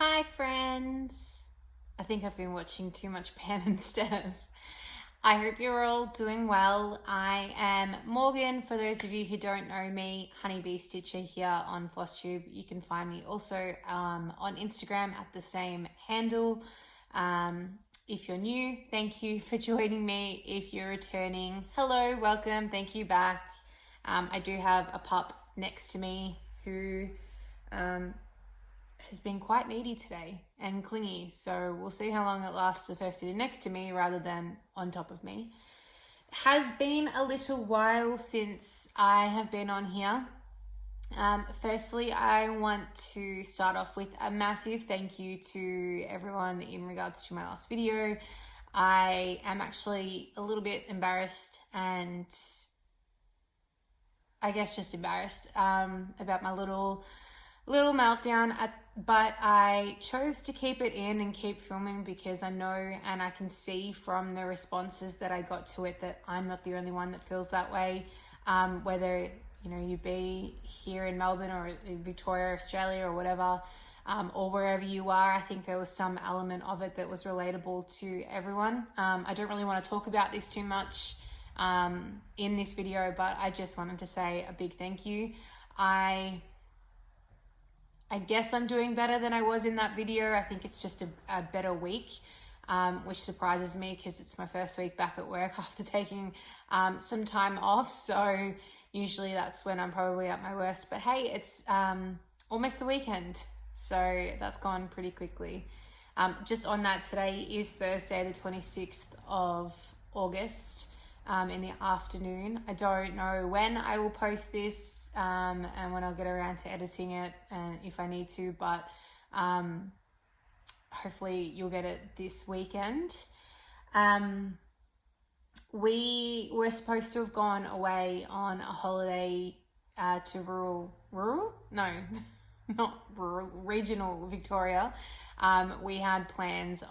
Hi friends! I think I've been watching too much Pam and Steph. I hope you're all doing well. I am Morgan. For those of you who don't know me, Honeybee Stitcher here on Flosstube. You can find me also on Instagram at the same handle. If you're new, thank you for joining me. If you're returning, hello, welcome, thank you back. I do have a pup next to me who has been quite needy today and clingy, so we'll see how long it lasts if her sitting next to me rather than on top of me. It has been a little while since I have been on here. Firstly, I want to start off with a massive thank you to everyone in regards to my last video. I am actually a little bit embarrassed and I guess just embarrassed about my little meltdown, but I chose to keep it in and keep filming because I know and I can see from the responses that I got to it that I'm not the only one that feels that way. Whether you be here in Melbourne or in Victoria, Australia, or whatever, or wherever you are, I think there was some element of it that was relatable to everyone. I don't really want to talk about this too much in this video, but I just wanted to say a big thank you. I guess I'm doing better than I was in that video. I think it's just a better week, which surprises me because it's my first week back at work after taking some time off. So usually that's when I'm probably at my worst. But hey, it's almost the weekend. So that's gone pretty quickly. Just on that, today is Thursday, the 26th of August. In the afternoon. I don't know when I will post this and when I'll get around to editing it and if I need to, but hopefully you'll get it this weekend. We were supposed to have gone away on a holiday to regional Victoria. We had plans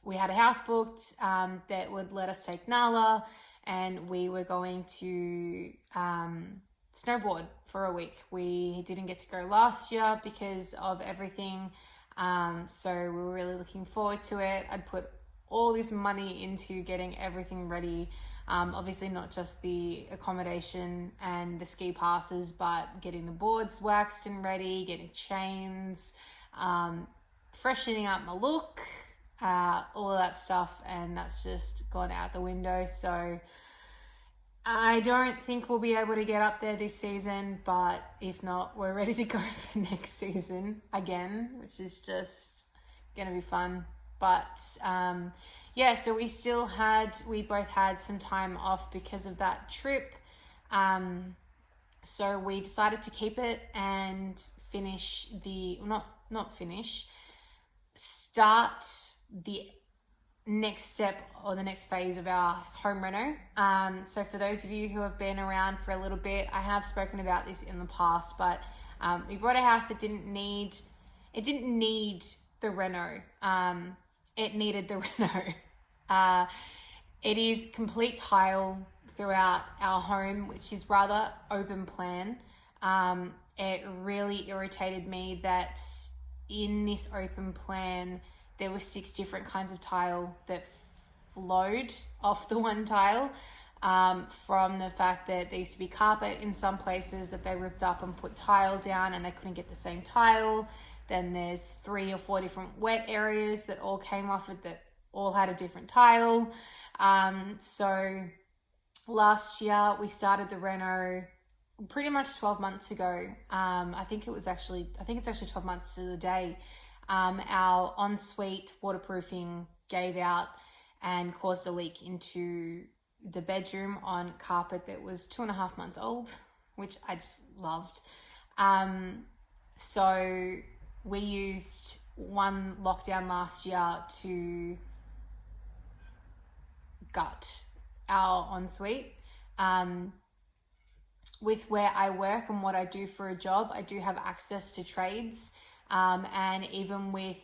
we had a house booked that would let us take Nala, and we were going to snowboard for a week. We didn't get to go last year because of everything, so we were really looking forward to it. I'd put all this money into getting everything ready, obviously not just the accommodation and the ski passes, but getting the boards waxed and ready, getting chains, freshening up my look, all of that stuff, and that's just gone out the window. So I don't think we'll be able to get up there this season, but if not, we're ready to go for next season again, which is just gonna be fun. But yeah, so we both had some time off because of that trip. So we decided to keep it and start the next step or the next phase of our home reno. So for those of you who have been around for a little bit, I have spoken about this in the past, but we bought a house that didn't need the reno. It needed the reno. It is complete tile throughout our home, which is rather open plan. It really irritated me that in this open plan, there were 6 different kinds of tile that flowed off the one tile, from the fact that there used to be carpet in some places that they ripped up and put tile down and they couldn't get the same tile. Then there's 3 or 4 different wet areas that all came off it that all had a different tile. So last year we started the reno pretty much 12 months ago. I think it's actually 12 months to the day. Our ensuite waterproofing gave out and caused a leak into the bedroom on carpet that was 2.5 months old, which I just loved. So we used one lockdown last year to gut our ensuite. With where I work and what I do for a job, I do have access to trades, and even with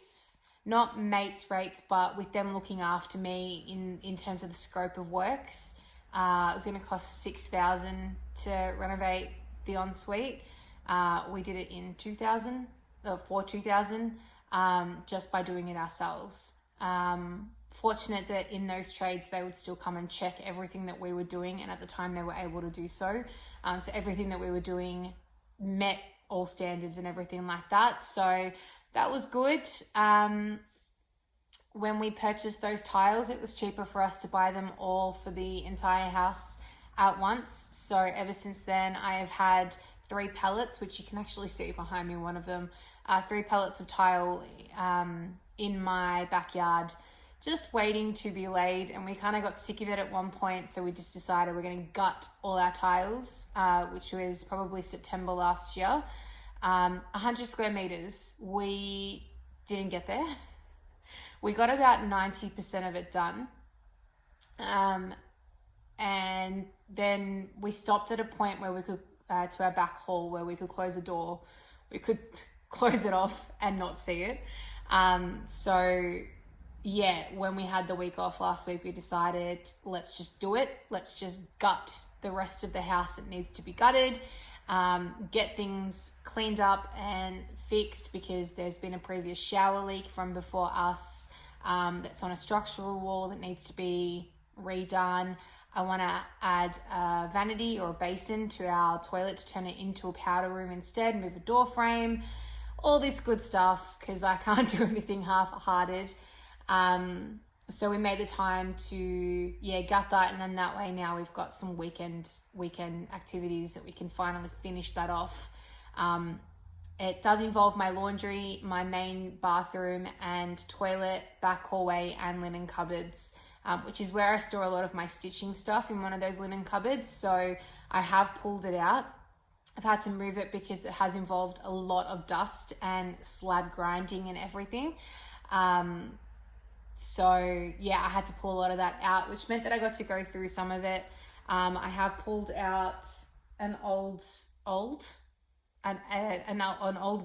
not mates rates, but with them looking after me in terms of the scope of works, it was going to cost $6,000 to renovate the ensuite. We did it in 2000. For 2,000. just by doing it ourselves. Fortunate that in those trades they would still come and check everything that we were doing, and at the time they were able to do so. So everything that we were doing met all standards and everything like that. So that was good. When we purchased those tiles, it was cheaper for us to buy them all for the entire house at once. So ever since then, I have had 3 pallets, which you can actually see behind me, one of them, 3 pallets of tile in my backyard, just waiting to be laid. And we kind of got sick of it at one point, so we just decided we're going to gut all our tiles, which was probably September last year. 100 square meters. We didn't get there. We got about 90% of it done. And then we stopped at a point where we could, to our back hall, where we could close a door. We could close it off and not see it. So yeah, when we had the week off last week, we decided, let's just do it. Let's just gut the rest of the house that needs to be gutted, get things cleaned up and fixed, because there's been a previous shower leak from before us that's on a structural wall that needs to be redone. I want to add a vanity or a basin to our toilet to turn it into a powder room instead, move a door frame, all this good stuff, because I can't do anything half-hearted. So we made the time to gut that, and then that way now we've got some weekend activities that we can finally finish that off. It does involve my laundry, my main bathroom and toilet, back hallway and linen cupboards, which is where I store a lot of my stitching stuff, in one of those linen cupboards. So I have pulled it out. I've had to move it because it has involved a lot of dust and slab grinding and everything. So yeah, I had to pull a lot of that out, which meant that I got to go through some of it. I have pulled out an old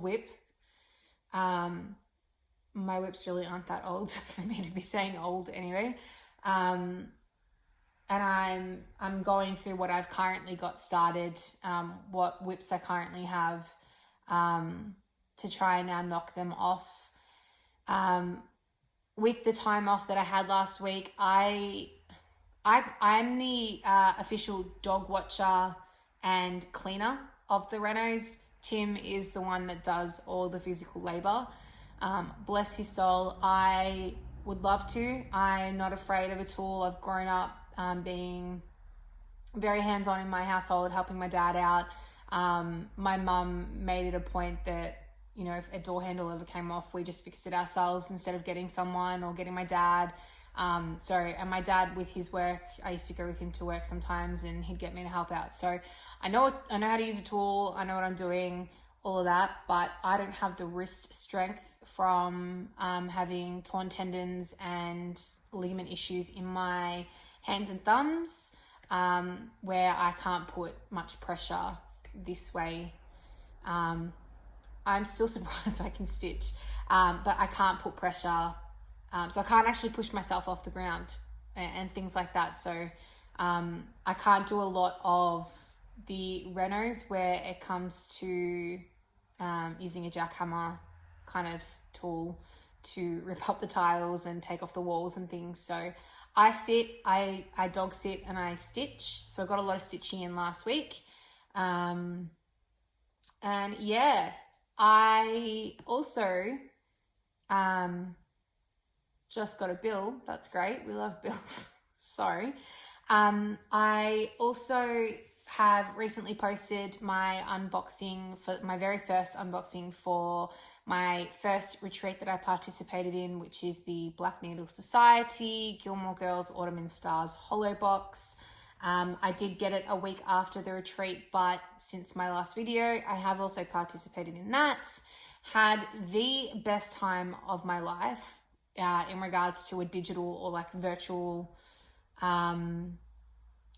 WIP. My WIPs really aren't that old for me to be saying old anyway. And I'm going through what I've currently got started, what WIPs I currently have, to try and now knock them off. With the time off that I had last week, I'm the official dog watcher and cleaner of the renos. Tim is the one that does all the physical labor. Bless his soul. I would love to. I'm not afraid of a tool. I've grown up being very hands-on in my household, helping my dad out. My mum made it a point that, you know, if a door handle ever came off, we just fixed it ourselves instead of getting someone or getting my dad. And my dad, with his work, I used to go with him to work sometimes, and he'd get me to help out. So I know how to use a tool. I know what I'm doing, all of that, but I don't have the wrist strength from having torn tendons and ligament issues in my hands and thumbs, where I can't put much pressure this way. I'm still surprised I can stitch, but I can't put pressure. So I can't actually push myself off the ground and things like that. So I can't do a lot of the renos where it comes to using a jackhammer kind of tool to rip up the tiles and take off the walls and things. So I dog sit and I stitch. So I got a lot of stitching in last week. And yeah, I also just got a bill. That's great. We love bills. Sorry. I also have recently posted my unboxing for my very first unboxing for my first retreat that I participated in, which is the Black Needle Society Gilmore Girls Autumn in Stars Holo Box. I did get it a week after the retreat, but since my last video, I have also participated in that. Had the best time of my life in regards to a digital or like virtual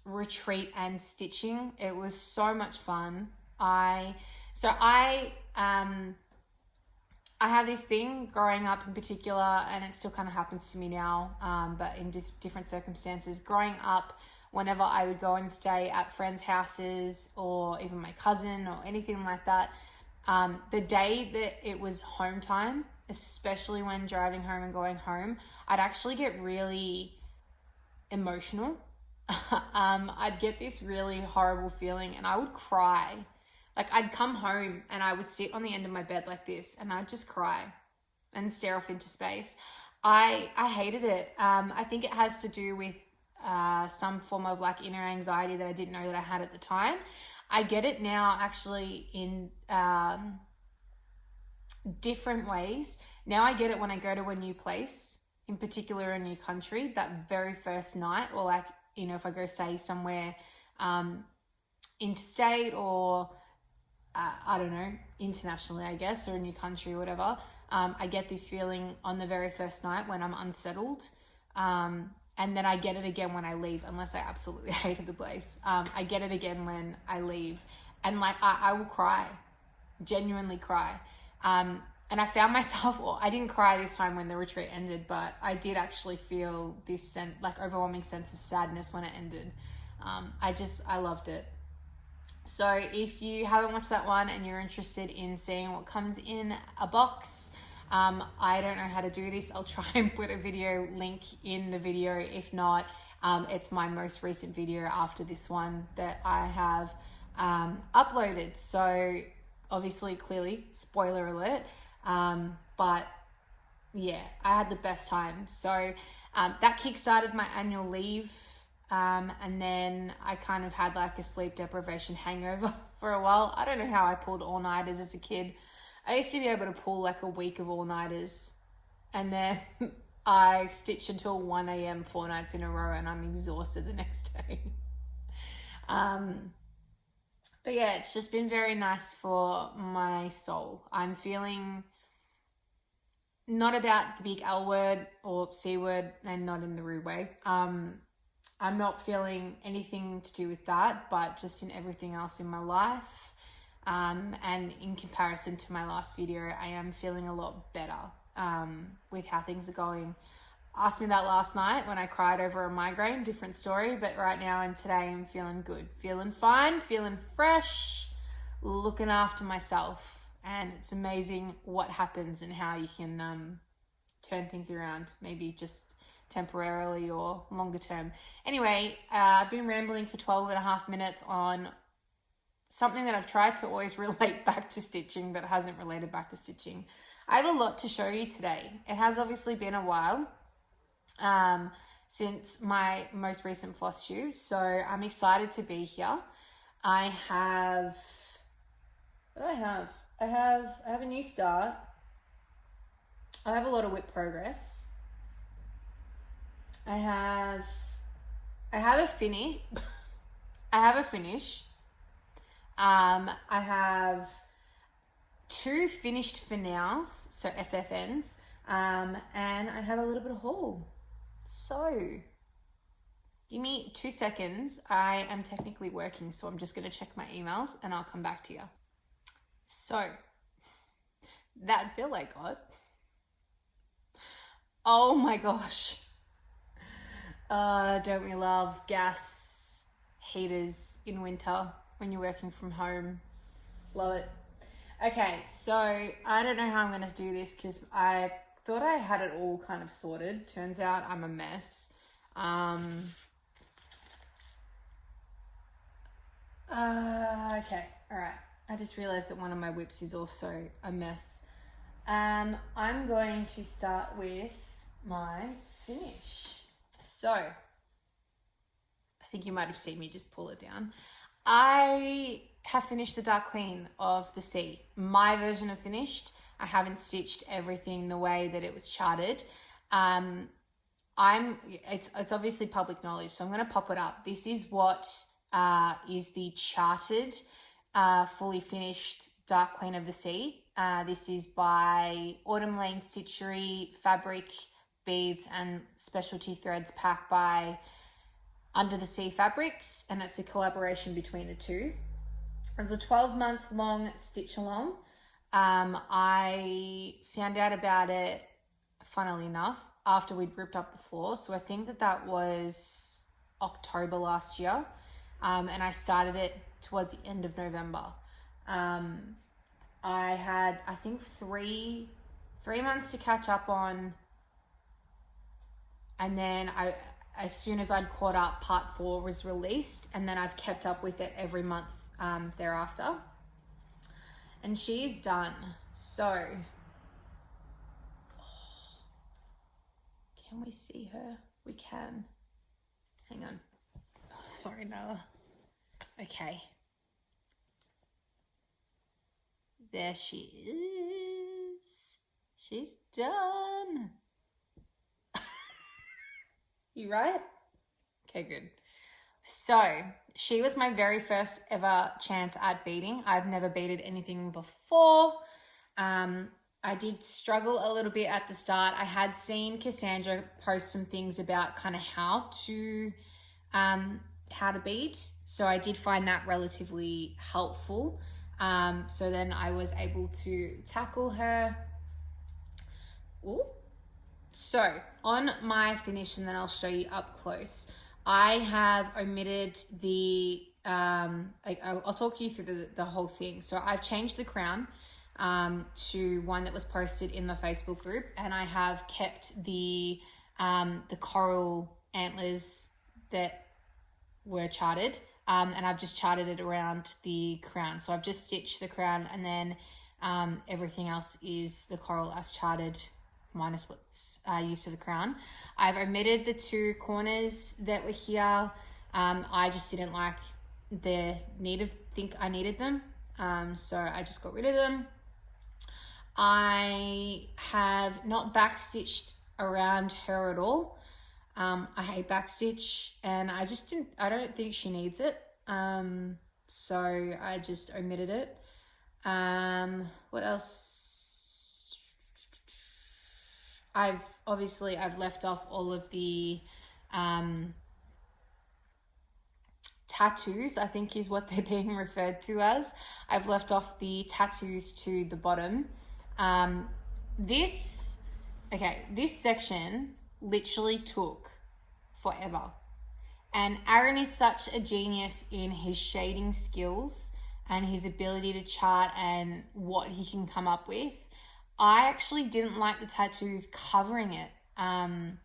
retreat and stitching. It was so much fun. I have this thing growing up in particular, and it still kind of happens to me now, but in different circumstances. Growing up, whenever I would go and stay at friends' houses or even my cousin or anything like that, the day that it was home time, especially when driving home and going home, I'd actually get really emotional. I'd get this really horrible feeling and I would cry. Like I'd come home and I would sit on the end of my bed like this and I'd just cry and stare off into space. I hated it. I think it has to do with some form of like inner anxiety that I didn't know that I had at the time. I get it now actually in different ways. Now I get it when I go to a new place, in particular a new country, that very first night, or like, you know, if I go say somewhere interstate or I don't know, internationally, I guess, or a new country or whatever. I get this feeling on the very first night when I'm unsettled. And then I get it again when I leave, unless I absolutely hated the place. I get it again when I leave. And like, I will cry, genuinely cry. And I found myself, well, I didn't cry this time when the retreat ended, but I did actually feel this like overwhelming sense of sadness when it ended. I loved it. So if you haven't watched that one and you're interested in seeing what comes in a box, I don't know how to do this. I'll try and put a video link in the video. If not, it's my most recent video after this one that I have uploaded. So obviously, clearly, spoiler alert. But yeah, I had the best time. So that kickstarted my annual leave. And then I kind of had like a sleep deprivation hangover for a while. I don't know how I pulled all-nighters as a kid. I used to be able to pull like a week of all-nighters, and then I stitched until 1 a.m. 4 nights in a row and I'm exhausted the next day. But yeah, it's just been very nice for my soul. I'm feeling not about the big L word or C word, and not in the rude way. I'm not feeling anything to do with that, but just in everything else in my life. And in comparison to my last video, I am feeling a lot better with how things are going. Asked me that last night when I cried over a migraine, different story, but right now and today I'm feeling good, feeling fine, feeling fresh, looking after myself. And it's amazing what happens and how you can turn things around, maybe just temporarily or longer term. Anyway, I've been rambling for 12 and a half minutes on something that I've tried to always relate back to stitching, but hasn't related back to stitching. I have a lot to show you today. It has obviously been a while since my most recent Flosstube, so I'm excited to be here. I have, what do I have? I have a new start. I have a lot of WIP progress. I have a finish. I have a finish. I have 2 finished for nows, so FFNs, and I have a little bit of haul. So, give me 2 seconds. I am technically working, so I'm just going to check my emails and I'll come back to you. So, that bill I got. Oh my gosh. Don't we love gas heaters in winter when you're working from home? Love it. Okay, so I don't know how I'm going to do this because I thought I had it all kind of sorted. Turns out I'm a mess. Okay, all right. I just realized that one of my WIPs is also a mess. I'm going to start with my finish. So, I think you might have seen me just pull it down. I have finished the Dark Queen of the Sea. My version of finished. I haven't stitched everything the way that it was charted. It's obviously public knowledge, so I'm going to pop it up. This is what is the charted, fully finished Dark Queen of the Sea. This is by Autumn Lane Stitchery, fabric, beads and specialty threads packed by Under the Sea Fabrics, and it's a collaboration between the two. It's a 12-month long stitch along. I found out about it, funnily enough, after we'd ripped up the floor. So I think that was October last year. And I started it towards the end of November. I had, I think, three 3 months to catch up on. And then as soon as I'd caught up, part 4 was released, and then I've kept up with it every month thereafter. And she's done. So, can we see her? We can. Hang on. Oh, sorry, Noah. Okay. There she is. She's done. You right? Okay, good. So, she was my very first ever chance at beading. I've never beaded anything before. I did struggle a little bit at the start. I had seen Cassandra post some things about kind of how to bead. So I did find that relatively helpful. So then I was able to tackle her. Ooh. So on my finish, and then I'll show you up close, I have omitted the, I'll talk you through the whole thing. So I've changed the crown to one that was posted in the Facebook group, and I have kept the coral antlers that were charted, and I've just charted it around the crown. So I've just stitched the crown, and then everything else is the coral as charted, minus what's used for the crown. I've omitted the 2 corners that were here. I just didn't like think I needed them. So I just got rid of them. I have not backstitched around her at all. I hate backstitch, and I don't think she needs it. So I just omitted it. What else? I've left off all of the tattoos, I think is what they're being referred to as. I've left off the tattoos to the bottom. This section literally took forever. And Aaron is such a genius in his shading skills and his ability to chart and what he can come up with. I actually didn't like the tattoos covering it. I'm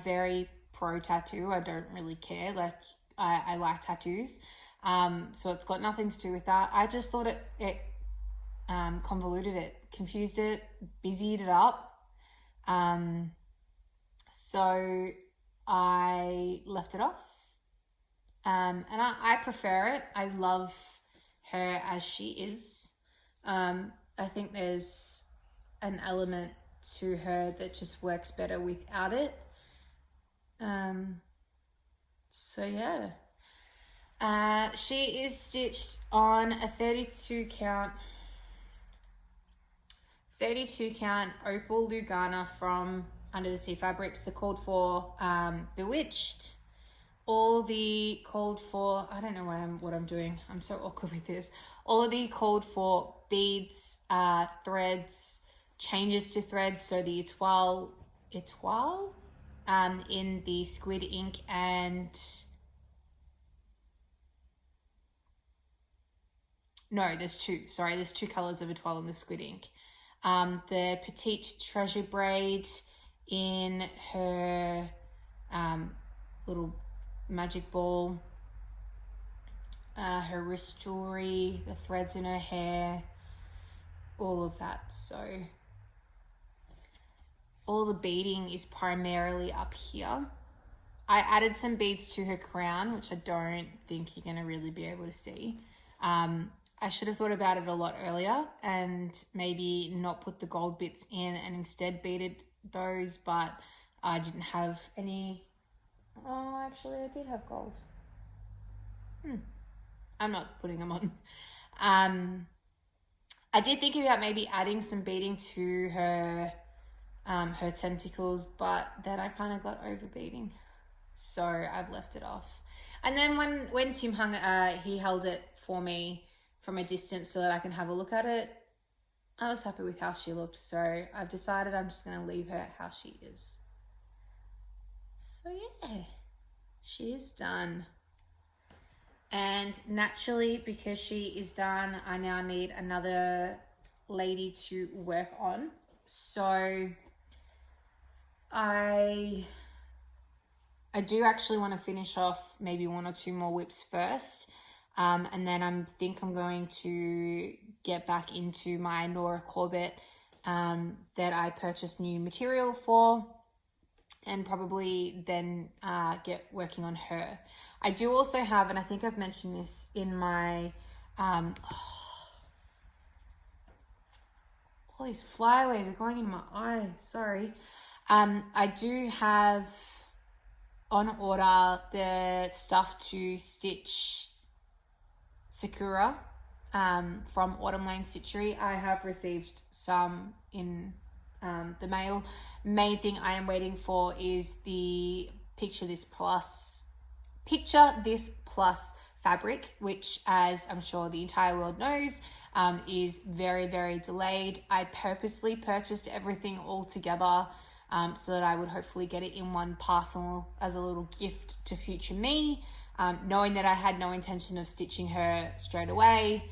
very pro tattoo. I don't really care. Like, I like tattoos. So it's got nothing to do with that. I just thought it convoluted it, confused it, busied it up. So I left it off. And I prefer it. I love her as she is. I think there's an element to her that just works better without it. So yeah. She is stitched on a 32 count opal Lugana from Under the Sea Fabrics, the called for Bewitched. All the called for, I don't know what I'm doing. I'm so awkward with this. All of the called for beads, threads, changes to threads. So the étoile in the squid ink, and no, there's 2. Sorry, there's 2 colors of étoile in the squid ink. The petite treasure braid in her little magic ball, her wrist jewelry, the threads in her hair, all of that. So all the beading is primarily up here. I added some beads to her crown, which I don't think you're going to really be able to see. I should have thought about it a lot earlier and maybe not put the gold bits in and instead beaded those, but I didn't have any. Oh, actually I did have gold. I'm not putting them on. I did think about maybe adding some beading to her tentacles, but then I kind of got over beading, so I've left it off. And then when Tim he held it for me from a distance so that I can have a look at it, I was happy with how she looked, so I've decided I'm just going to leave her how she is. So yeah, she is done. And naturally, because she is done, I now need another lady to work on. So I do actually want to finish off maybe 1 or 2 more WIPs first. And then I think I'm going to get back into my Nora Corbett that I purchased new material for, and probably then get working on her. I do also have, and I think I've mentioned this in my, all these flyaways are going in my eye, sorry. I do have on order the stuff to stitch Sakura from Autumn Lane Stitchery. I have received some in the mail. Main thing I am waiting for is the Picture This Plus fabric, which, as I'm sure the entire world knows, is very, very delayed. I purposely purchased everything all together so that I would hopefully get it in one parcel as a little gift to future me, knowing that I had no intention of stitching her straight away.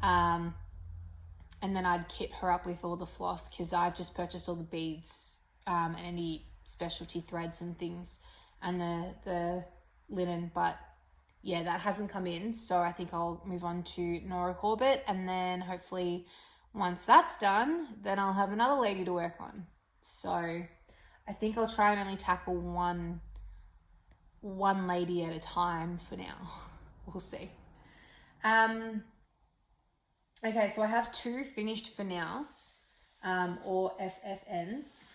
And then I'd kit her up with all the floss, because I've just purchased all the beads and any specialty threads and things, and the linen. But yeah, that hasn't come in, so I think I'll move on to Nora Corbett, and then hopefully once that's done, then I'll have another lady to work on. So I think I'll try and only tackle one lady at a time for now. We'll see. Okay, so I have 2 finished for nows, or FFNs.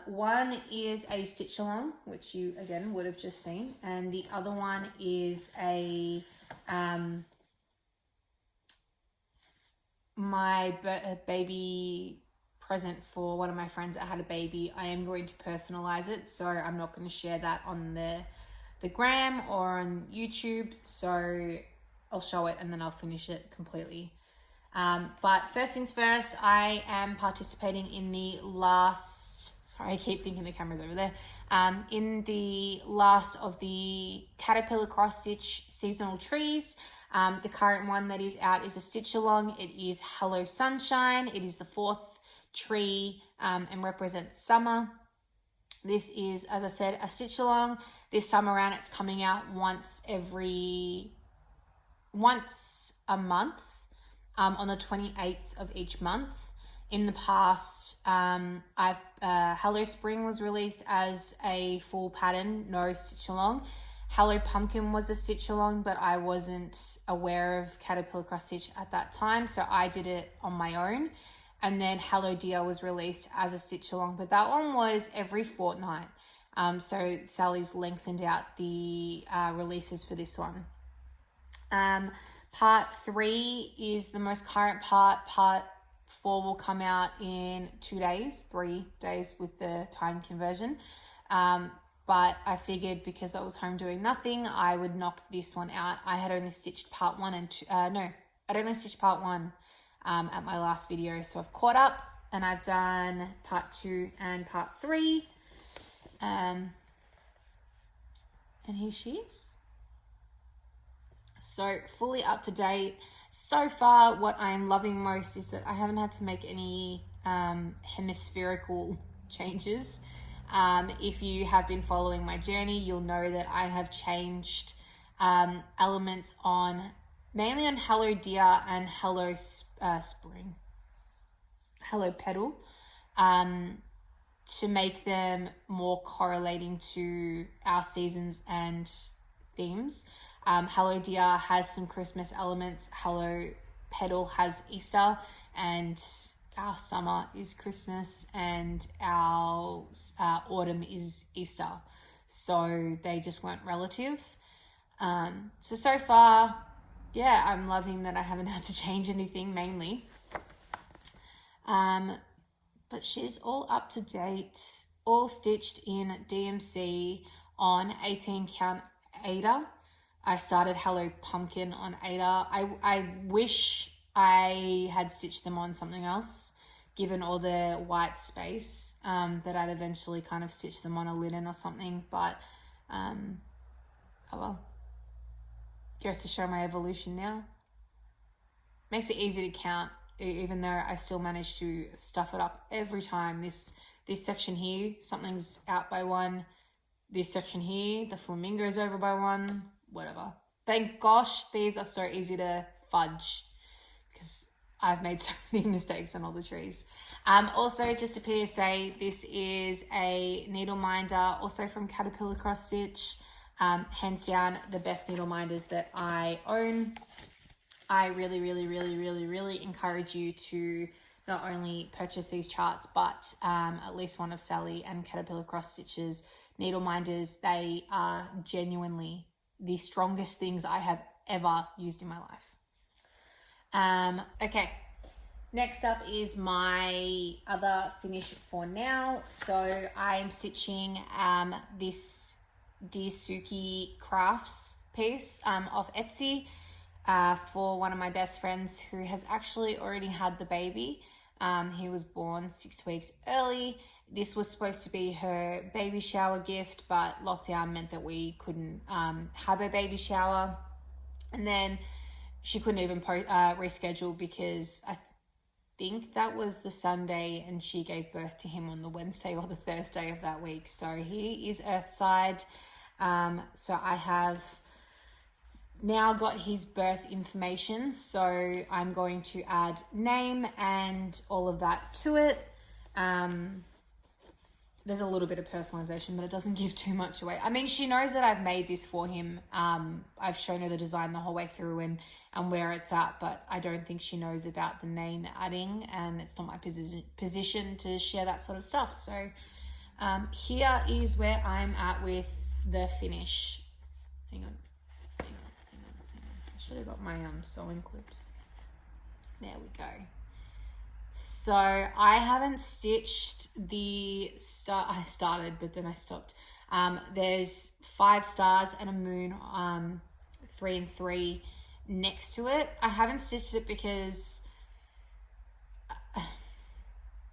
One is a stitch along, which you again would have just seen, and the other one is a my baby present for one of my friends that had a baby. I am going to personalize it, so I'm not going to share that on the gram or on YouTube, so I'll show it and then I'll finish it completely. But first things first, I am participating in the last, sorry, I keep thinking the camera's over there, in the last of the Caterpillar Cross Stitch seasonal trees. The current one that is out is a stitch along. It is Hello Sunshine. It is the 4th tree and represents summer. This is, as I said, a stitch along. This time around, it's coming out once a month, on the 28th of each month. In the past, Hello Spring was released as a full pattern, no stitch along. Hello Pumpkin was a stitch along, but I wasn't aware of Caterpillar Cross Stitch at that time, so I did it on my own. And then Hello Dear was released as a stitch along, but that one was every fortnight. So Sally's lengthened out the releases for this one. Part 3 is the most current part. Part 4 will come out in 2 days, 3 days with the time conversion. But I figured because I was home doing nothing, I would knock this one out. I had only stitched part 1 and 2. I'd only stitched part 1 at my last video. So I've caught up and I've done part 2 and part 3. And here she is. So fully up to date. So far, what I'm loving most is that I haven't had to make any hemispherical changes. If you have been following my journey, you'll know that I have changed elements mainly on Hello Dear and Hello Spring, Hello Petal, to make them more correlating to our seasons and themes. Hello Dear has some Christmas elements, Hello Petal has Easter, and our summer is Christmas and our autumn is Easter. So they just weren't relative. So far, yeah, I'm loving that I haven't had to change anything mainly. But she's all up to date, all stitched in DMC on 18 count Ada. I started Hello Pumpkin on Ada. I wish I had stitched them on something else, given all the white space, that I'd eventually kind of stitch them on a linen or something, but oh well. Goes to show my evolution now. Makes it easy to count even though I still manage to stuff it up every time. This section here, something's out by one. This section here, the flamingo's over by one, whatever. Thank gosh, these are so easy to fudge because I've made so many mistakes on all the trees. Also, just a PSA, this is a needle minder, also from Caterpillar Cross Stitch. Hands down, the best needle minders that I own. I really, really, really, really, really encourage you to not only purchase these charts, but at least one of Sally and Caterpillar Cross Stitch's needle minders. They are genuinely the strongest things I have ever used in my life. Okay, next up is my other finish for now. So I'm stitching this Dear Suki Crafts piece off Etsy for one of my best friends who has actually already had the baby. He was born 6 weeks early. This was supposed to be her baby shower gift, but lockdown meant that we couldn't have a baby shower. And then she couldn't even reschedule because I think that was the Sunday and she gave birth to him on the Wednesday or the Thursday of that week. So he is Earthside. So I have now got his birth information. So I'm going to add name and all of that to it. There's a little bit of personalization, but it doesn't give too much away. I mean, she knows that I've made this for him. I've shown her the design the whole way through and where it's at, but I don't think she knows about the name adding, and it's not my position to share that sort of stuff. So here is where I'm at with the finish. Hang on. I should have got my sewing clips. There we go. So I haven't stitched the star. I started, but then I stopped. There's 5 stars and a moon, 3 and 3 next to it. I haven't stitched it because,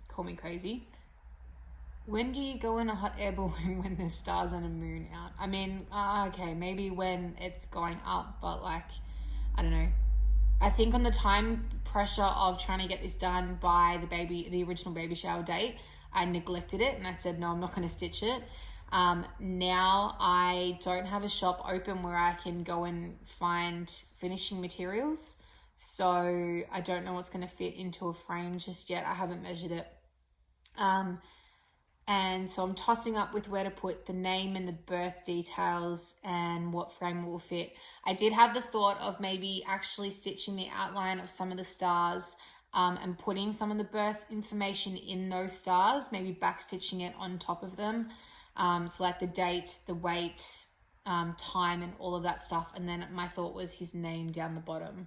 call me crazy, when do you go in a hot air balloon when there's stars and a moon out? I mean, okay, maybe when it's going up, but like, I don't know. I think on the time pressure of trying to get this done by the original baby shower date, I neglected it and I said, no, I'm not going to stitch it. Now I don't have a shop open where I can go and find finishing materials. So I don't know what's going to fit into a frame just yet. I haven't measured it. And so I'm tossing up with where to put the name and the birth details and what frame will fit. I did have the thought of maybe actually stitching the outline of some of the stars and putting some of the birth information in those stars, maybe back stitching it on top of them. So like the date, the weight, time and all of that stuff. And then my thought was his name down the bottom.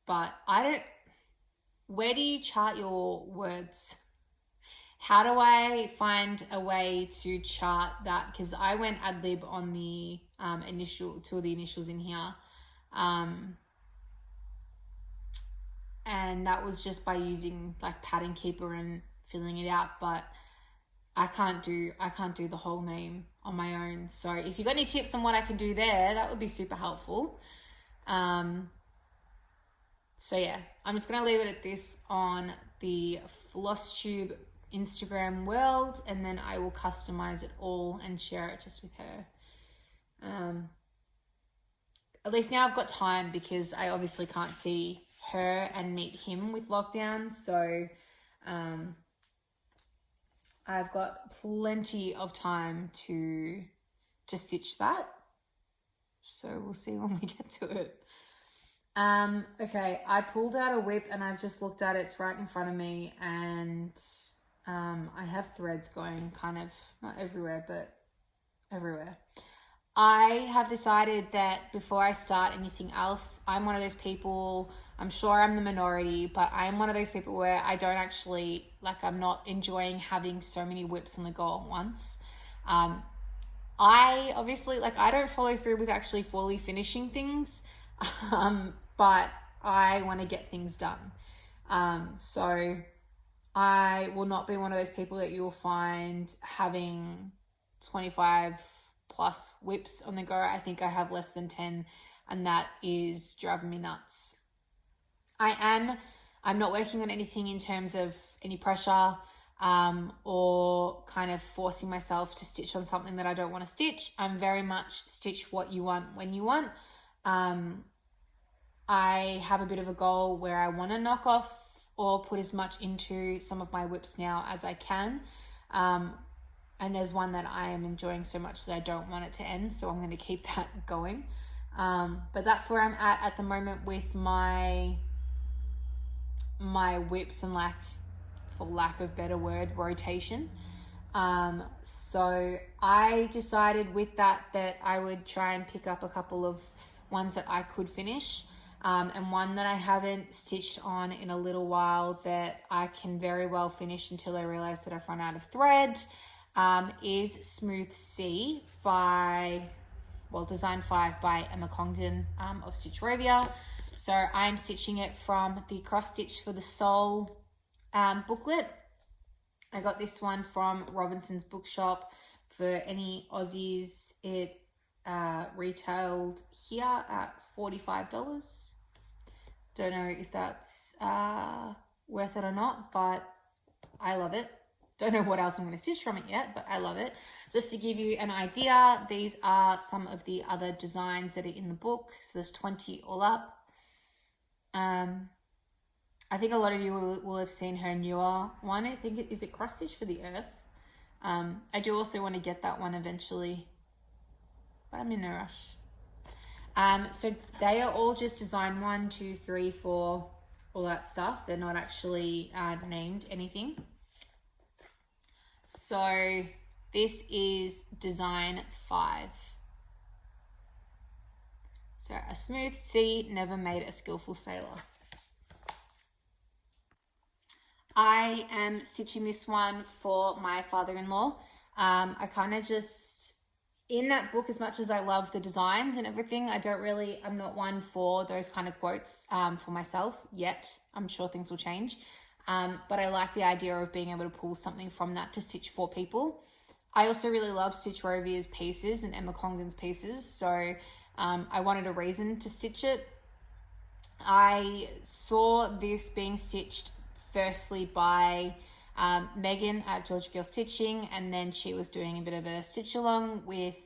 But where do you chart your words? How do I find a way to chart that? Because I went ad lib on the two of the initials in here. And that was just by using like Pattern Keeper and filling it out, but I can't do the whole name on my own. So if you got any tips on what I can do there, that would be super helpful. So yeah, I'm just going to leave it at this on the Flosstube Instagram world, and then I will customize it all and share it just with her. At least now I've got time because I obviously can't see her and meet him with lockdown. So I've got plenty of time to stitch that. So we'll see when we get to it. Okay, I pulled out a WIP and I've just looked at it. It's right in front of me, and I have threads going kind of not everywhere, but everywhere. I have decided that before I start anything else, I'm one of those people, I'm sure I'm the minority, but I'm one of those people where I don't actually, like, I'm not enjoying having so many WIPs on the go at once. I obviously, like, I don't follow through with actually fully finishing things. But I want to get things done. So I will not be one of those people that you will find having 25 plus WIPs on the go. I think I have less than 10 and that is driving me nuts. I'm not working on anything in terms of any pressure or kind of forcing myself to stitch on something that I don't want to stitch. I'm very much stitch what you want when you want. I have a bit of a goal where I want to knock off or put as much into some of my WIPs now as I can. And there's one that I am enjoying so much that I don't want it to end, so I'm going to keep that going. But that's where I'm at the moment with my WIPs and, for lack of better word, rotation. So I decided with that I would try and pick up a couple of ones that I could finish. And one that I haven't stitched on in a little while that I can very well finish until I realize that I've run out of thread is Smooth Sea Design 5 by Emma Congdon of Stitch Rovia. So I'm stitching it from the Cross Stitch for the Soul booklet. I got this one from Robinson's Bookshop. For any Aussies, it retailed here at $45. Don't know if that's worth it or not, but I love it. Don't know what else I'm going to stitch from it yet, but I love it. Just to give you an idea, these are some of the other designs that are in the book. So there's 20 all up. I think a lot of you will have seen her newer one. I think is it Cross Stitch for the Earth. I do also want to get that one eventually, but I'm in no rush. So they are all just design 1, 2, 3, 4, all that stuff. They're not actually named anything. So this is design 5. So a smooth sea never made a skillful sailor. I am stitching this one for my father-in-law. I kind of just, in that book, as much as I love the designs and everything, I'm not one for those kind of quotes for myself yet. I'm sure things will change. But I like the idea of being able to pull something from that to stitch for people. I also really love Stitch Rovia's pieces and Emma Congdon's pieces. So I wanted a reason to stitch it. I saw this being stitched firstly by Megan at George Gill Stitching, and then she was doing a bit of a stitch along with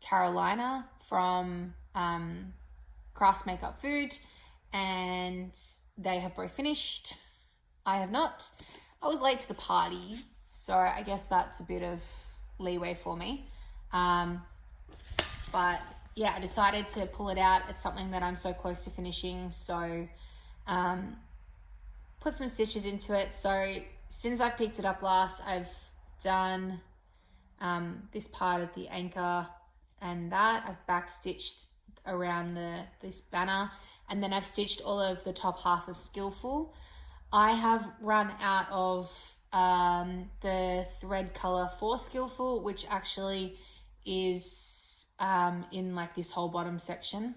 Carolina from Crafts Makeup Food, and they have both finished. I have not. I was late to the party, so I guess that's a bit of leeway for me. But yeah, I decided to pull it out. It's something that I'm so close to finishing, so put some stitches into it. So since I picked it up last, I've done this part of the anchor and that. I've back stitched around this banner, and then I've stitched all of the top half of Skillful. I have run out of the thread color for Skillful, which actually is in this whole bottom section,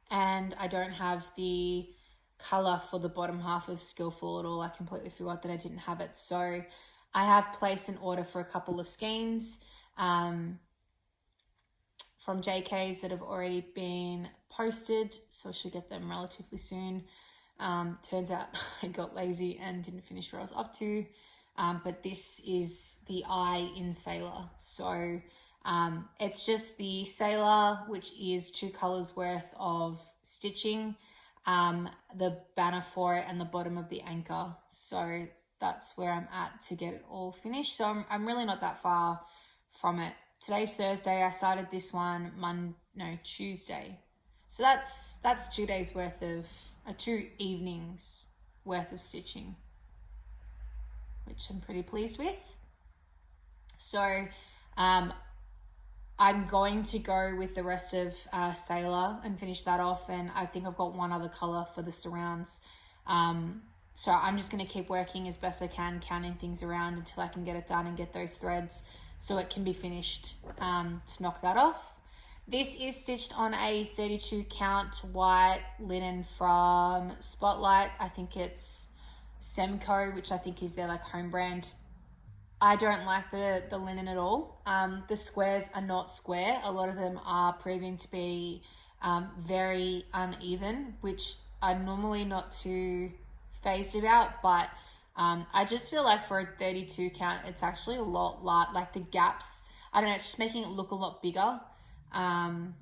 and I don't have the color for the bottom half of Skillful at all. I completely forgot that I didn't have it, so I have placed an order for a couple of skeins from JK's that have already been posted, so I should get them relatively soon. Turns out I got lazy and didn't finish where I was up to, but this is the eye in Sailor. So it's just the Sailor, which is 2 colors worth of stitching, the banner for it, and the bottom of the anchor. So that's where I'm at to get it all finished. So I'm really not that far from it. Today's Thursday. I started this one Tuesday. So that's 2 days worth of 2 evenings worth of stitching, which I'm pretty pleased with. So I'm going to go with the rest of Sailor and finish that off, and I think I've got one other color for the surrounds. So I'm just going to keep working as best I can, counting things around until I can get it done and get those threads so it can be finished to knock that off. This is stitched on a 32 count white linen from Spotlight. I think it's Semco, which I think is their home brand. I don't like the linen at all. The squares are not square. A lot of them are proving to be very uneven, which I'm normally not too phased about, but I just feel like for a 32 count, it's actually a lot like the gaps, I don't know, it's just making it look a lot bigger. And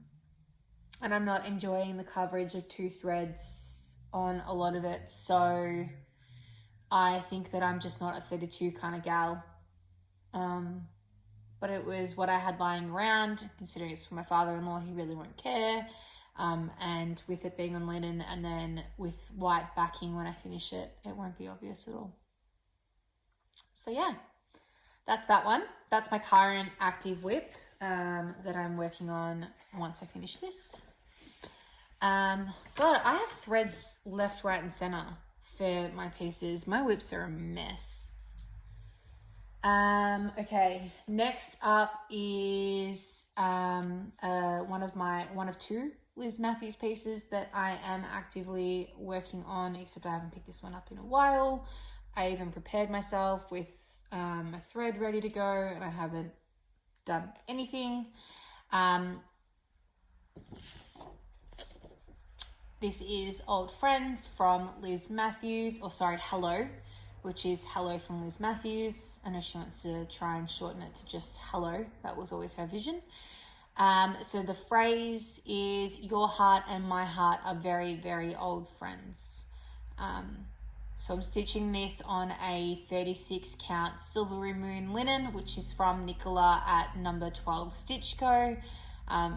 I'm not enjoying the coverage of 2 threads on a lot of it. So I think that I'm just not a 32 kind of gal. But it was what I had lying around, considering it's for my father-in-law, he really won't care. And with it being on linen and then with white backing when I finish it, it won't be obvious at all. So yeah, that's that one. That's my current active WIP that I'm working on once I finish this. God, I have threads left, right, and center for my pieces. My WIPs are a mess. Okay, next up is one of 2 Liz Matthews pieces that I am actively working on, except I haven't picked this one up in a while. I even prepared myself with my thread ready to go, and I haven't done anything. This is Old Friends from Liz Matthews, Hello, which is Hello from Liz Matthews. I know she wants to try and shorten it to just hello. That was always her vision. So the phrase is, your heart and my heart are very, very old friends. So I'm stitching this on a 36 count Silvery Moon linen, which is from Nicola at number 12 Stitch Co.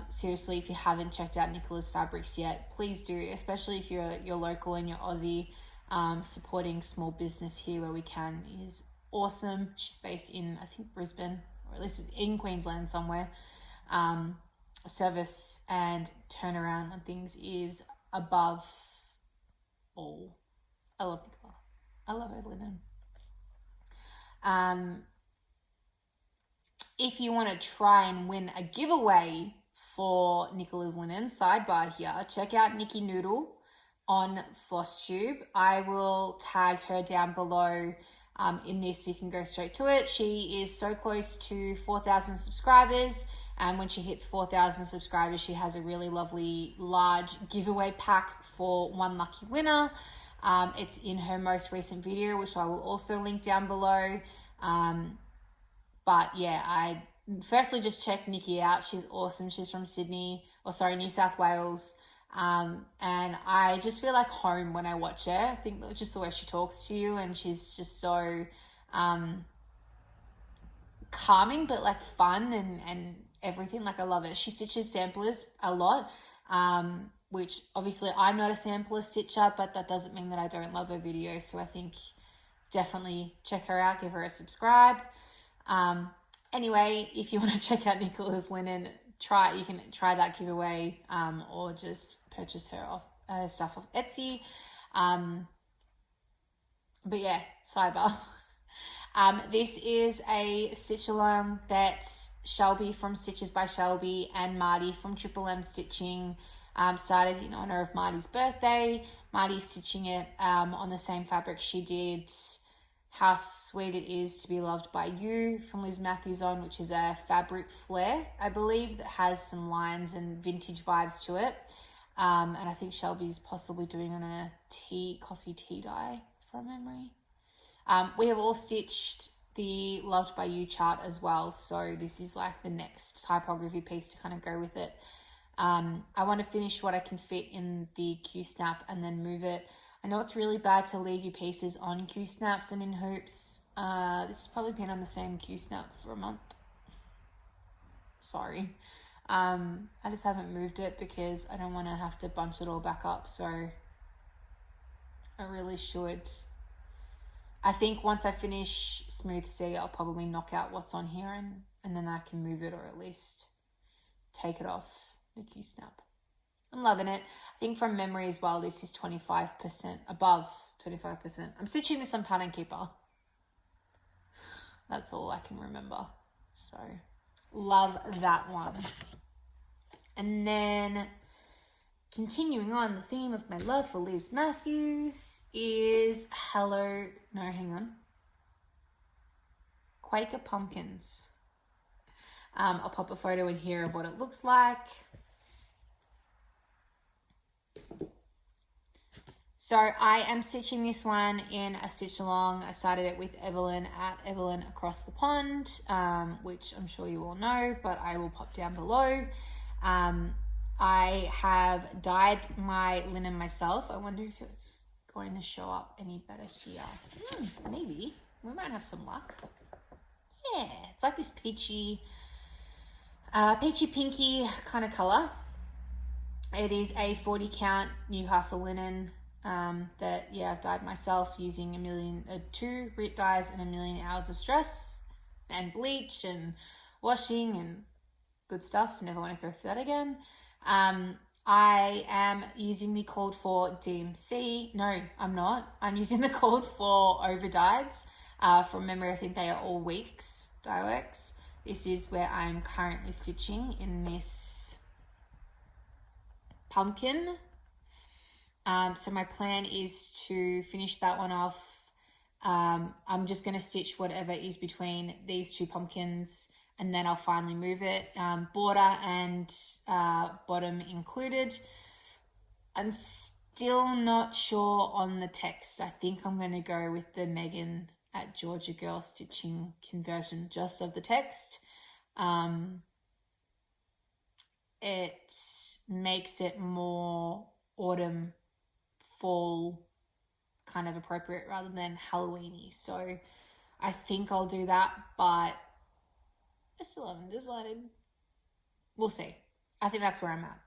Seriously, if you haven't checked out Nicola's fabrics yet, please do, especially if you're local and you're Aussie. Supporting small business here where we can is awesome. She's based in, I think, Brisbane, or at least in Queensland somewhere. Service and turnaround on things is above all. I love Nicola. I love her linen. If you want to try and win a giveaway for Nicola's linen, sidebar here, check out Nikki Noodle on Flosstube. I will tag her down below in this so you can go straight to it. She is so close to 4,000 subscribers, and when she hits 4,000 subscribers, she has a really lovely large giveaway pack for one lucky winner. It's in her most recent video, which I will also link down below. But yeah, I firstly just check Nikki out. She's awesome. She's from New South Wales. And I just feel like home when I watch her. I think just the way she talks to you, and she's just so calming but like fun and everything. Like, I love it. She stitches samplers a lot, which obviously I'm not a sampler stitcher, but that doesn't mean that I don't love her videos. So I think definitely check her out, give her a subscribe. Anyway, if you want to check out Nicola's linen, you can try that giveaway, or just purchase her stuff off Etsy. But yeah, sidebar. This is a stitch along that Shelby from Stitches by Shelby and Marty from Triple M Stitching started in honor of Marty's birthday. Marty's stitching it on the same fabric she did How Sweet It Is to Be Loved by You from Liz Matthews on, which is a fabric flare, I believe, that has some lines and vintage vibes to it. And I think Shelby's possibly doing it on a coffee tea dye from memory. We have all stitched the Loved by You chart as well, so this is like the next typography piece to kind of go with it. I want to finish what I can fit in the Q-snap and then move it. I know it's really bad to leave your pieces on Q-snaps and in hoops. This has probably been on the same Q-snap for a month. Sorry. I just haven't moved it because I don't want to have to bunch it all back up, so I really should. I think once I finish Smooth Sea, I'll probably knock out what's on here and then I can move it, or at least take it off the Q-snap. I'm loving it. I think from memory as well, this is 25%, above 25%. I'm stitching this on Pattern Keeper. That's all I can remember. So, love that one. And then, continuing on, the theme of my love for Liz Matthews is Quaker Pumpkins. I'll pop a photo in here of what it looks like. So I am stitching this one in a stitch along. I started it with Evelyn at Evelyn Across the Pond, which I'm sure you all know, but I will pop down below. I have dyed my linen myself. I wonder if it's going to show up any better here. Maybe. We might have some luck. Yeah, it's like this peachy pinky kind of color. It is a 40 count Newcastle linen that I've dyed myself using 2 RIT dyes and 1,000,000 hours of stress and bleach and washing and good stuff. Never want to go through that again. I am using the called for DMC. No, I'm not. I'm using the called for over dyes. From memory, I think they are all WIPS dye works. This is where I'm currently stitching in this pumpkin. So my plan is to finish that one off. I'm just going to stitch whatever is between these 2 pumpkins, and then I'll finally move it, border and bottom included. I'm still not sure on the text. I think I'm going to go with the Megan at Georgia Girl stitching conversion just of the text. It makes it more autumn, fall kind of appropriate rather than Halloweeny. So I think I'll do that, but I still haven't decided. We'll see. I think that's where I'm at.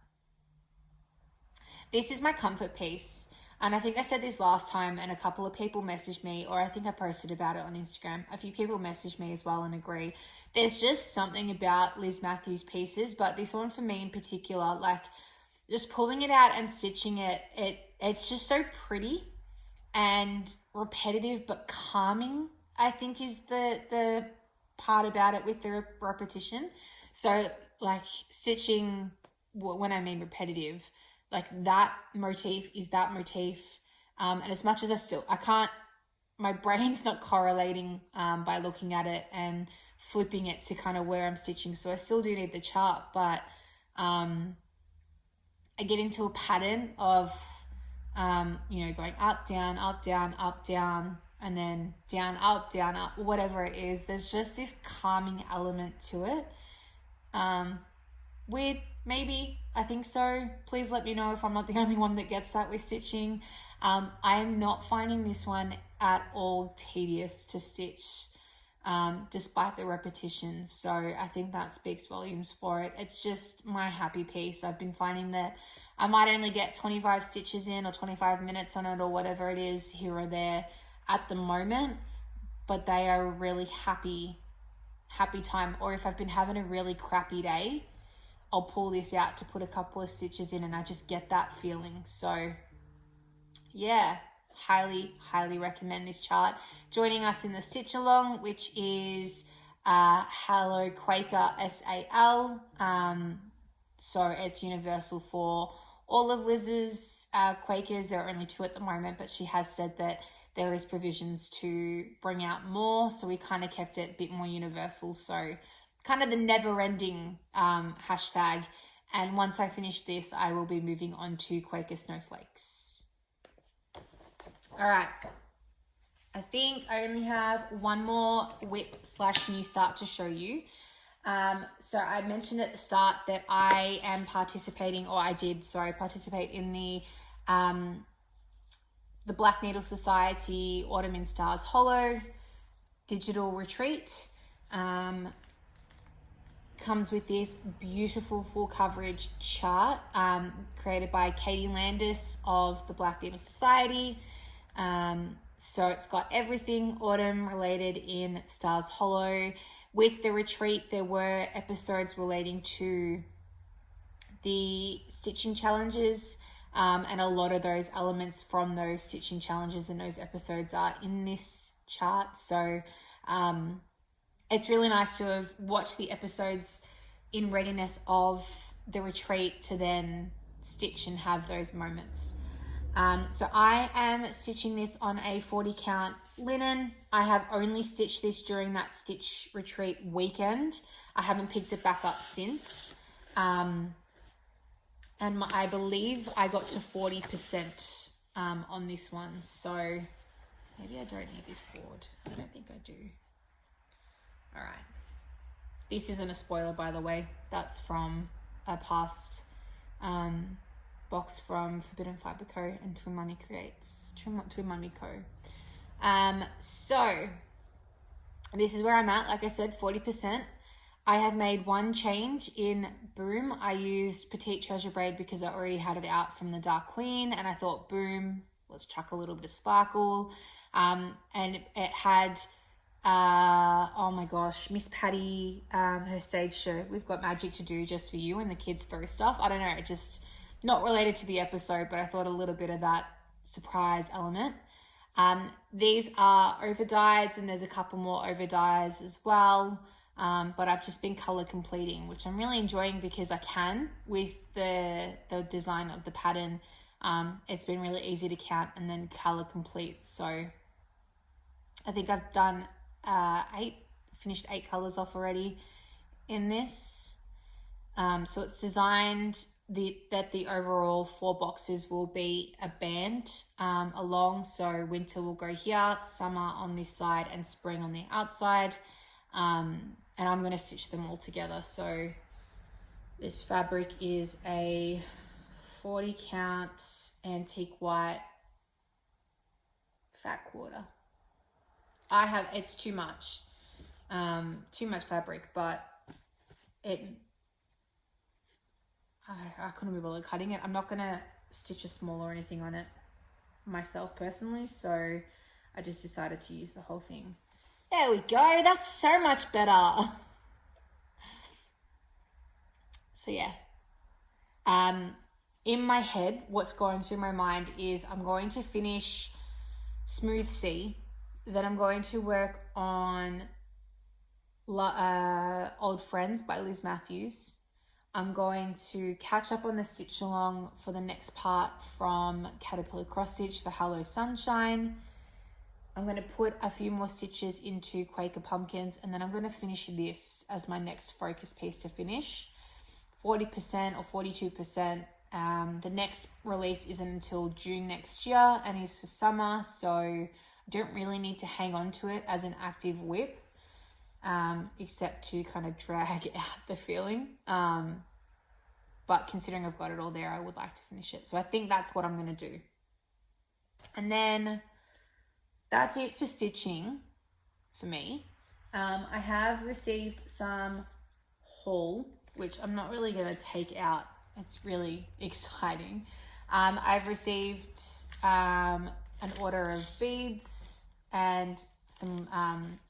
This is my comfort piece. And I think I said this last time and a couple of people messaged me, or I think I posted about it on Instagram. A few people messaged me as well and agree. There's just something about Liz Matthews pieces, but this one for me in particular, like just pulling it out and stitching it, it's just so pretty and repetitive but calming, I think is the part about it with the repetition. So like stitching, when I mean repetitive, like that motif is that motif. And as much as my brain's not correlating by looking at it and flipping it to kind of where I'm stitching. So I still do need the chart, but I get into a pattern of, going up, down, up, down, up, down, and then down, up, whatever it is. There's just this calming element to it. Weird, maybe, I think so. Please let me know if I'm not the only one that gets that with stitching. I am not finding this one at all tedious to stitch, despite the repetitions. So I think that speaks volumes for it. It's just my happy piece. I've been finding that I might only get 25 stitches in or 25 minutes on it or whatever it is here or there at the moment, but they are a really happy time. Or if I've been having a really crappy day, I'll pull this out to put a couple of stitches in and I just get that feeling. So yeah, highly recommend this chart. Joining us in the stitch along, which is Hello Quaker SAL. So it's universal for all of Liz's Quakers. There are only 2 at the moment, but she has said that there is provisions to bring out more. So we kind of kept it a bit more universal. So kind of the never-ending hashtag. And once I finish this, I will be moving on to Quaker Snowflakes. All right. I think I only have one more WIP/new start to show you. So I mentioned at the start that I am participating, or I did, participate in the Black Needle Society Autumn in Stars Hollow digital retreat. Comes with this beautiful full coverage chart created by Katie Landis of the Black Needle Society. So it's got everything autumn related in Stars Hollow. With the retreat, there were episodes relating to the stitching challenges, and a lot of those elements from those stitching challenges and those episodes are in this chart. So it's really nice to have watched the episodes in readiness of the retreat to then stitch and have those moments. So I am stitching this on a 40 count linen. I have only stitched this during that stitch retreat weekend. I haven't picked it back up since. And I believe I got to 40% on this one. So maybe I don't need this board. I don't think I do. All right. This isn't a spoiler, by the way. That's from a past box from Forbidden Fiber Co. and Twin Money Creates. Twin Money Co. So this is where I'm at. Like I said, 40%. I have made one change in Boom. I used Petite Treasure Braid because I already had it out from the Dark Queen, and I thought, boom, let's chuck a little bit of sparkle. And it had, oh my gosh, Miss Patty, her stage show, We've Got Magic to Do Just for You, and the kids throw stuff. I don't know, it just, not related to the episode, but I thought a little bit of that surprise element. These are over dyes, and there's a couple more over dyes as well. But I've just been color completing, which I'm really enjoying because I can with the design of the pattern. It's been really easy to count and then color complete. So I think I've done finished 8 colors off already in this. So it's designed that the overall 4 boxes will be a band along. So winter will go here, summer on this side, and spring on the outside. And I'm going to stitch them all together. So this fabric is a 40 count antique white fat quarter. It's too much fabric, but I couldn't be bothered cutting it. I'm not going to stitch a small or anything on it myself personally. So I just decided to use the whole thing. There we go. That's so much better. So yeah. In my head, what's going through my mind is I'm going to finish Smooth Sea. Then I'm going to work on Old Friends by Liz Matthews. I'm going to catch up on the stitch along for the next part from Caterpillar Cross Stitch for Hello Sunshine. I'm going to put a few more stitches into Quaker Pumpkins, and then I'm going to finish this as my next focus piece to finish. 40% or 42%. The next release isn't until June next year and is for summer, so I don't really need to hang on to it as an active WIP, except to kind of drag out the feeling. But considering I've got it all there, I would like to finish it. So I think that's what I'm going to do. And then that's it for stitching for me. I have received some haul, which I'm not really going to take out. It's really exciting. I've received an order of beads and some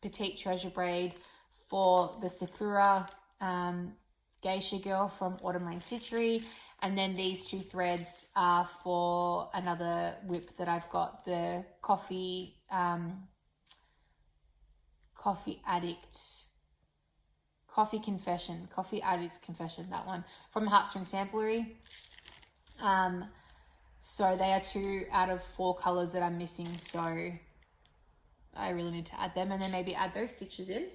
Petite Treasure Braid for the Sakura Geisha Girl from Autumn Lane Stitchery. And then these 2 threads are for another WIP that I've got, the Coffee Addict's Confession, that one, from the Heartstring Samplery. So they are 2 out of 4 colors that I'm missing, so I really need to add them and then maybe add those stitches in.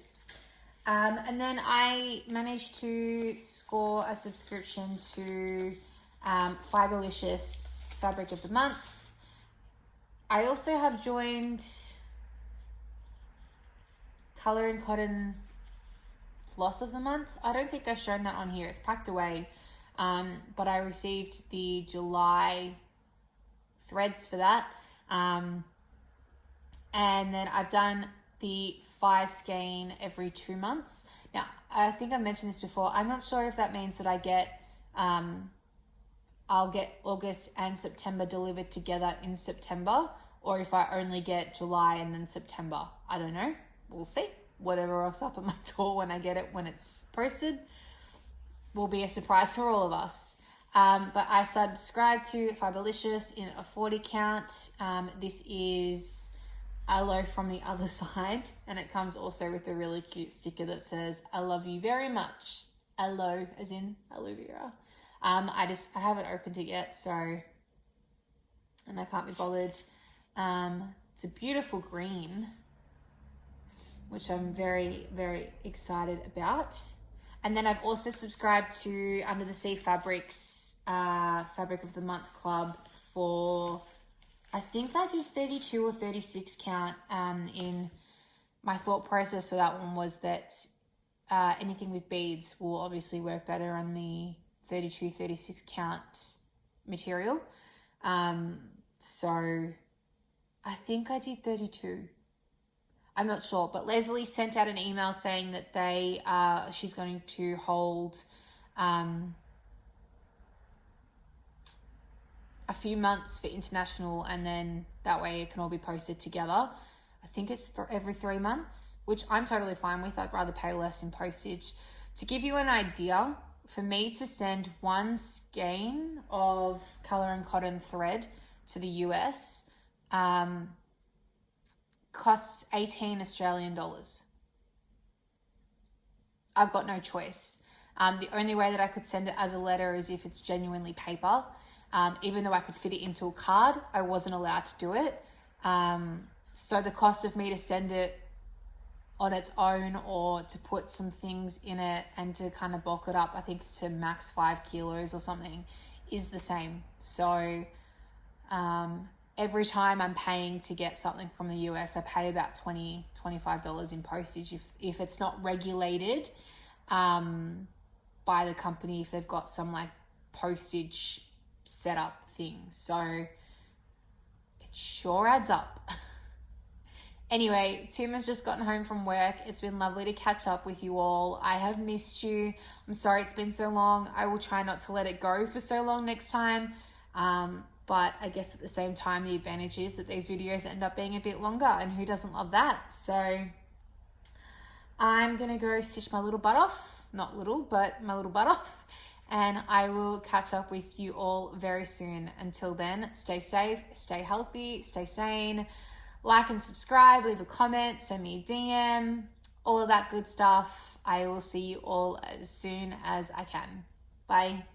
And then I managed to score a subscription to Fiberlicious Fabric of the Month. I also have joined Color and Cotton Floss of the Month. I don't think I've shown that on here. It's packed away. But I received the July threads for that. And then I've done the 5 skein every 2 months. Now, I think I mentioned this before. I'm not sure if that means that I get, I'll get August and September delivered together in September, or if I only get July and then September. I don't know. We'll see. Whatever rocks up at my door when I get it, when it's posted, will be a surprise for all of us. But I subscribe to Fiberlicious in a 40 count. This is Aloe from the other side, and it comes also with a really cute sticker that says, I love you very much. Aloe, as in aloe vera. I haven't opened it yet, so, and I can't be bothered. It's a beautiful green, which I'm very, very excited about. And then I've also subscribed to Under the Sea Fabrics Fabric of the Month Club for I think I did 32 or 36 count in my thought process for that one was that anything with beads will obviously work better on the 32, 36 count material. So I think I did 32. I'm not sure, but Leslie sent out an email saying that she's going to hold a few months for international, and then that way it can all be posted together. I think it's every 3 months, which I'm totally fine with. I'd rather pay less in postage. To give you an idea, for me to send one skein of color and cotton thread to the US costs 18 Australian dollars. I've got no choice. The only way that I could send it as a letter is if it's genuinely paper. Even though I could fit it into a card, I wasn't allowed to do it. So the cost of me to send it on its own or to put some things in it and to kind of bulk it up, I think to max 5 kilos or something, is the same. So every time I'm paying to get something from the US, I pay about $20, $25 in postage if it's not regulated by the company, if they've got some like postage setup thing. So it sure adds up. Anyway, Tim has just gotten home from work. It's been lovely to catch up with you all. I have missed you. I'm sorry it's been so long. I will try not to let it go for so long next time. But I guess at the same time, the advantage is that these videos end up being a bit longer, and who doesn't love that? So I'm going to go stitch my little butt off. Not little, but my little butt off. And I will catch up with you all very soon. Until then, stay safe, stay healthy, stay sane. Like and subscribe, leave a comment, send me a DM, all of that good stuff. I will see you all as soon as I can. Bye.